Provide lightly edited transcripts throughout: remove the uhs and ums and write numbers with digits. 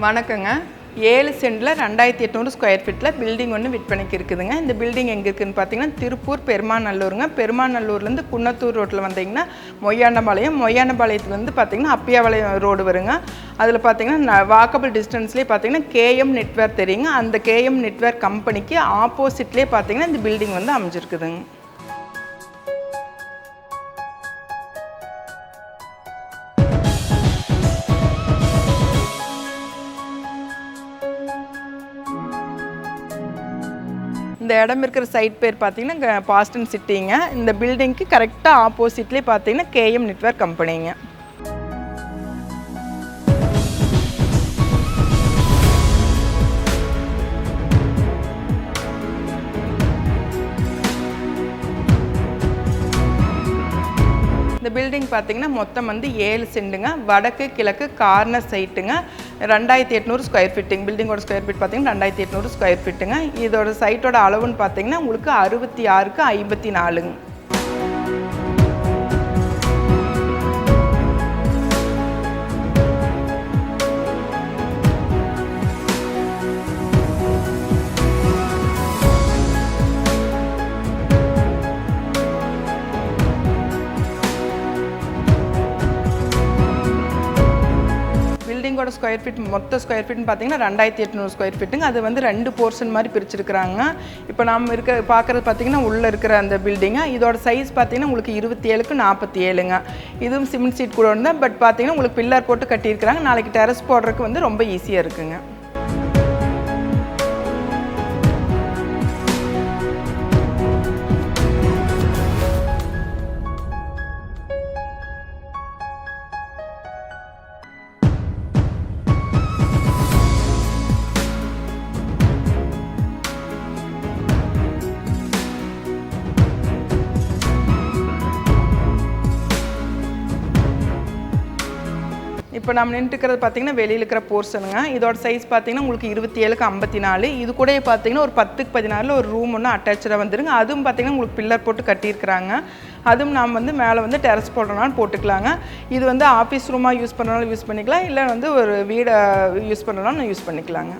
வணக்கங்க. 7 சென்டில் 2800 ஸ்கொயர் ஃபீட்டில் பில்டிங் ஒன்று விற்பனைக்கு இருக்குதுங்க. இந்த பில்டிங் எங்கே இருக்குதுன்னு பார்த்தீங்கன்னா திருப்பூர் பெருமாநல்லூருங்க. பெருமாநல்லூர்லேருந்து குன்னத்தூர் ரோட்டில் வந்தீங்கன்னா மொய்யாண்டபாளையத்துலேருந்து பார்த்தீங்கன்னா அப்பியாபாளையம் ரோடு வருங்க. அதில் பார்த்தீங்கன்னா வாக்கபிள் டிஸ்டன்ஸ்லேயே பார்த்தீங்கன்னா கேஎம் நெட்வேர் தெரியுங்க. அந்த கேஎம் நெட்வேர் கம்பெனிக்கு ஆப்போசிட்லேயே பார்த்தீங்கன்னா இந்த பில்டிங் வந்து அமைஞ்சிருக்குதுங்க. இந்த இடம் இருக்கிற சைட் பேர் பார்த்தீங்கன்னா பாஸ்டன் சிட்டிங்க. இந்த பில்டிங்க்கு கரெக்டாக ஆப்போசிட்லேயே பார்த்தீங்கன்னா கேஎம் நெட்வேர் கம்பெனிங்க. இந்த பில்டிங் பார்த்தீங்கன்னா மொத்தம் வந்து 7 சென்டுங்க. வடக்கு கிழக்கு கார்னர் சைட்டுங்க. 2800 ஸ்கொயர் ஃபீட்டுங்க. பில்டிங்கோட ஸ்கொயர் ஃபீட் பார்த்தீங்கன்னா 2800 ஸ்கொயர் ஃபீட்டுங்க. இதோட சைட்டோட அளவுன்னு பார்த்தீங்கன்னா உங்களுக்கு 66க்கு 54ங்க. பில்டிங்கோட ஸ்கொயர் ஃபீட் மொத்த ஸ்கொயர் ஃபீட்னு பார்த்தீங்கன்னா 2800 ஸ்கொயர் ஃபீட்டுங்க. அது வந்து 2 போர்ஷன் மாதிரி பிரிச்சிருக்கிறாங்க. இப்போ நம்ம பார்க்குறது பார்த்தீங்கன்னா உள்ளே இருக்கிற அந்த பில்டிங்கு இதோட சைஸ் பார்த்தீங்கன்னா உங்களுக்கு 27க்கு 47ங்க. இதுவும் சிமெண்ட் சீட் கூட இருந்தால் பட் பார்த்தீங்கன்னா உங்களுக்கு பில்லர் போட்டு கட்டியிருக்கிறாங்க. நாளைக்கு டெரஸ் போடுறதுக்கு வந்து ரொம்ப ஈஸியாக இருக்குங்க. இப்போ நம்ம நின்றுக்கிறது பார்த்தீங்கன்னா வெளியில் இருக்கிற போர்ஷனுங்க. இதோட சைஸ் பார்த்தீங்கன்னா உங்களுக்கு 27க்கு 54. இது கூட பார்த்தீங்கன்னா ஒரு 10க்கு 16 ஒரு ரூம் ஒன்று அட்டாச்சாக வந்துருங்க. அதுவும் பார்த்தீங்கன்னா உங்களுக்கு பில்லர் போட்டு கட்டியிருக்கிறாங்க. அதுவும் நாம் வந்து மேலே வந்து டெரஸ் போடுறனாலும் போட்டுக்கலாங்க. இது வந்து ஆஃபீஸ் ரூமாக யூஸ் பண்ணுறனாலும் யூஸ் பண்ணிக்கலாம், இல்லை வந்து ஒரு வீடை யூஸ் பண்ணுறனாலும் யூஸ் பண்ணிக்கலாங்க.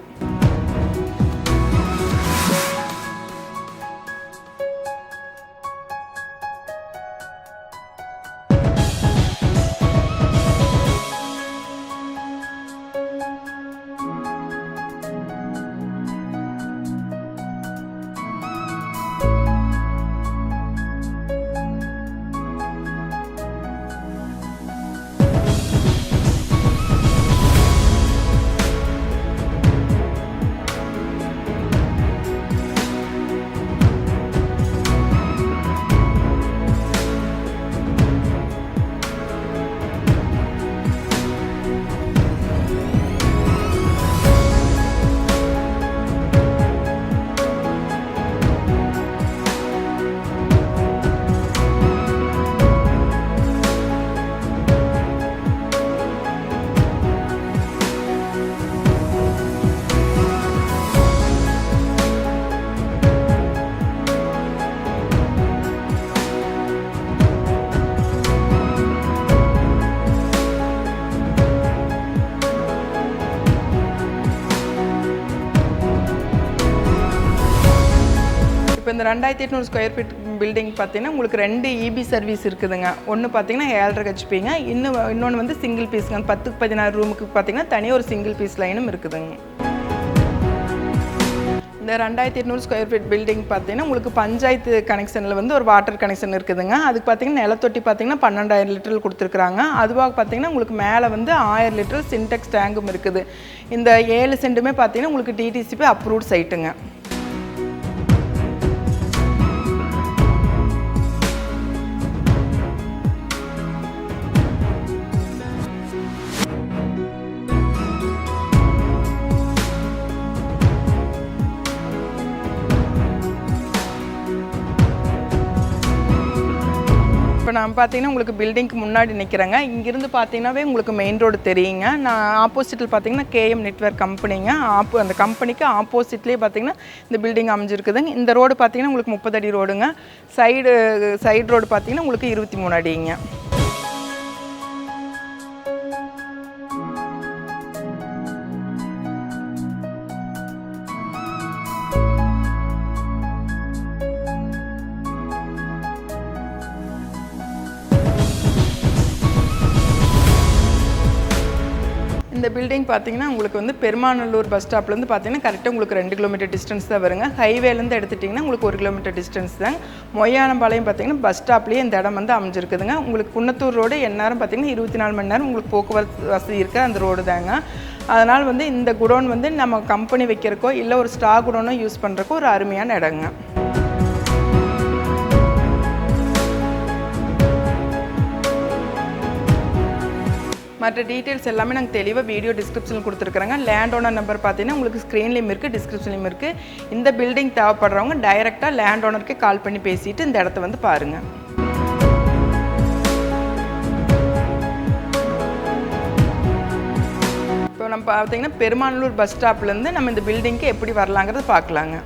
இப்போ இந்த 2800 ஸ்கொயர் ஃபீட் பில்டிங் பார்த்தீங்கன்னா உங்களுக்கு 2 இபி சர்வீஸ் இருக்குதுங்க. ஒன்று பார்த்தீங்கன்னா 7.5 ஹெச்பிங்க. இன்னொன்று வந்து சிங்கிள் பீஸுங்க. 10க்கு 16 ரூமுக்கு பார்த்தீங்கன்னா தனியாக ஒரு சிங்கிள் பீஸ் லைனும் இருக்குதுங்க. இந்த 2800 ஸ்கொயர் ஃபீட் பில்டிங் பார்த்தீங்கன்னா உங்களுக்கு பஞ்சாயத்து கனெக்ஷனில் வந்து ஒரு வாட்டர் கனெக்ஷன் இருக்குதுங்க. அதுக்கு பார்த்தீங்கன்னா நிலத்தொட்டி பார்த்தீங்கன்னா 12,000 லிட்டர் கொடுத்துருக்குறாங்க. அதுவாக பார்த்தீங்கன்னா உங்களுக்கு மேலே வந்து 1000 லிட்டர் சின்டெக்ஸ் டேங்கும் இருக்குது. இந்த 7 சென்ட்டுமே பார்த்தீங்கன்னா உங்களுக்கு டிடிசிபி அப்ரூவ்ட் சைட்டுங்க. இப்போ நான் பார்த்தீங்கன்னா உங்களுக்கு பில்டிங்க்கு முன்னாடி நிற்கிறேங்க. இங்கேருந்து பார்த்தீங்கன்னாவே உங்களுக்கு மெயின் ரோடு தெரியுங்க. நான் ஆப்போசிட்டில் பார்த்தீங்கன்னா கேஎம் நெட்வேர் கம்பெனிங்க. அந்த கம்பெனிக்கு ஆப்போசிட்லேயே பார்த்தீங்கன்னா இந்த பில்டிங் அமைஞ்சிருக்குதுங்க. இந்த ரோடு பார்த்தீங்கன்னா உங்களுக்கு 30 அடி ரோடுங்க. சைடு ரோடு பார்த்தீங்கன்னா உங்களுக்கு 23 அடிங்க. பில்டிங் பார்த்தீங்கன்னா உங்களுக்கு வந்து பெருமாநல்லூர் பஸ் ஸ்டாப்லேருந்து பார்த்தீங்கன்னா கரெக்டாக உங்களுக்கு 2 கிலோமீட்டர் டிஸ்டன்ஸ் தான் வருங்க. ஹைவேலேருந்து எடுத்துட்டிங்கன்னா உங்களுக்கு 1 கிலோமீட்டர் டிஸ்டன்ஸ் தான். மொய்யானம்பாளையம் பார்த்தீங்கன்னா பஸ் ஸ்டாப்லேயே இந்த இடம் வந்து அமைஞ்சிருக்குதுங்க. உங்களுக்கு குன்னத்தூர் ரோடு எந்நேரம் பார்த்தீங்கன்னா 24 மணி நேரம் உங்களுக்கு போக்குவரத்து வசதி இருக்க அந்த ரோடு தாங்க. அதனால் வந்து இந்த குடோன் வந்து நம்ம கம்பெனி வைக்கிறக்கோ இல்லை ஒரு ஸ்டாக் குடோனோ யூஸ் பண்ணுறக்கோ ஒரு அருமையான இடங்க. மற்ற டீட்டெயில்ஸ் எல்லாமே நாங்கள் தெளிவாக வீடியோ டிஸ்கிரிப்ஷனில் கொடுத்துருக்குறோங்க. லேண்ட் ஓனர் நம்பர் பார்த்தீங்கன்னா உங்களுக்கு ஸ்க்ரீன்லேயும் இருக்குது, டிஸ்கிரிப்ஷன்லையும் இருக்குது. இந்த பில்டிங் தேவைப்படுறவங்க டைரெக்டாக லேண்ட் ஓனருக்கே கால் பண்ணி பேசிவிட்டு இந்த இடத்த வந்து பாருங்கள். இப்போ நம்ம பார்த்தீங்கன்னா பெருமாநல்லூர் பஸ் ஸ்டாப்லேருந்து நம்ம இந்த பில்டிங்க்கு எப்படி வரலாங்கிறத பார்க்கலாங்க.